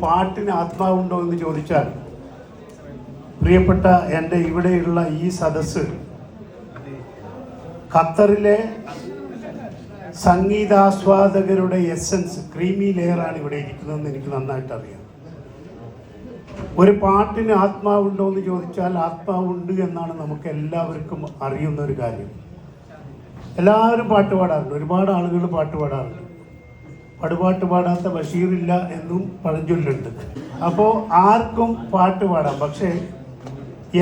പാട്ടിന് ആത്മാവുണ്ടോ എന്ന് ചോദിച്ചാൽ, പ്രിയപ്പെട്ട എൻ്റെ ഇവിടെയുള്ള ഈ സദസ്സ് ഖത്തറിലെ സംഗീതാസ്വാദകരുടെ എസൻസ്, ക്രീമി ലെയറാണ് ഇവിടെ ഇരിക്കുന്നതെന്ന് എനിക്ക് നന്നായിട്ട് അറിയാം. ഒരു പാട്ടിന് ആത്മാവുണ്ടോ എന്ന് ചോദിച്ചാൽ ആത്മാവുണ്ട് എന്നാണ് നമുക്ക് എല്ലാവർക്കും അറിയുന്ന ഒരു കാര്യം. എല്ലാവരും പാട്ട് പാടാറുണ്ട്, ഒരുപാട് ആളുകൾ പാട്ട് പാടാറുണ്ട്. പടുപാട്ട് പാടാത്ത ബഷീറില്ല എന്നും പഴഞ്ചൊല്ലുണ്ട്. അപ്പോൾ ആർക്കും പാട്ട് പാടാം, പക്ഷേ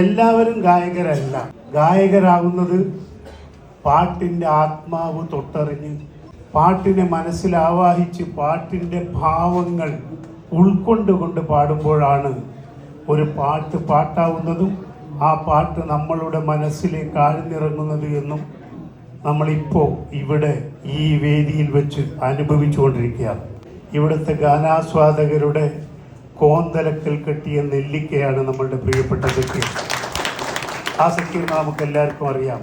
എല്ലാവരും ഗായകരല്ല. ഗായകരാകുന്നത് പാട്ടിൻ്റെ ആത്മാവ് തൊട്ടറിഞ്ഞ്, പാട്ടിനെ മനസ്സിൽ ആവാഹിച്ച്, പാട്ടിൻ്റെ ഭാവങ്ങൾ ഉൾക്കൊണ്ടുകൊണ്ട് പാടുമ്പോഴാണ് ഒരു പാട്ട് പാട്ടാവുന്നതും ആ പാട്ട് നമ്മളുടെ മനസ്സിലേക്ക് ആഴ്ന്നിറങ്ങുന്നത് എന്നും നമ്മളിപ്പോൾ ഇവിടെ ഈ വേദിയിൽ വെച്ച് അനുഭവിച്ചുകൊണ്ടിരിക്കുകയാണ്. ഇവിടുത്തെ ഗാനാസ്വാദകരുടെ കോന്തലക്കൽ കെട്ടിയ നെല്ലിക്കയാണ് നമ്മളുടെ പ്രിയപ്പെട്ട സക്കീർ. ആ സക്കീറിനെ നമുക്ക് എല്ലാവർക്കും അറിയാം.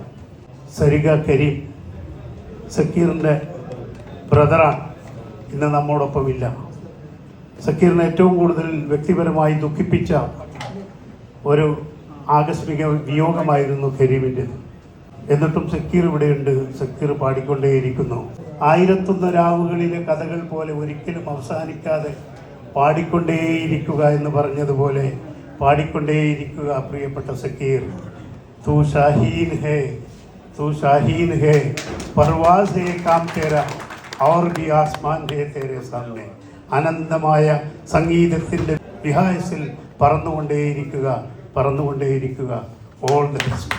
സരിക കരീം സക്കീറിൻ്റെ ബ്രദറാണ്, ഇന്ന് നമ്മോടൊപ്പം ഇല്ല. സക്കീറിനെ ഏറ്റവും കൂടുതൽ വ്യക്തിപരമായി ദുഃഖിപ്പിച്ച ഒരു ആകസ്മിക വിയോഗമായിരുന്നു കരീമിൻ്റെത്. എന്നിട്ടും സക്കീർ ഇവിടെയുണ്ട്, സക്കീർ പാടിക്കൊണ്ടേയിരിക്കുന്നു. 1001 രാവുകളിലെ കഥകൾ പോലെ ഒരിക്കലും അവസാനിക്കാതെ പാടിക്കൊണ്ടേയിരിക്കുക എന്ന് പറഞ്ഞതുപോലെ പാടിക്കൊണ്ടേയിരിക്കുക പ്രിയപ്പെട്ട സക്കീർ. തൂ ഷാഹീൻ ഹേ, तू शाहीन है, परवाज़ है काम तेरा, और भी आसमान है तेरे सामने. അനന്തമായ സംഗീതത്തിൻ്റെ വിഹായസിൽ പറന്നുകൊണ്ടേയിരിക്കുക. All the best.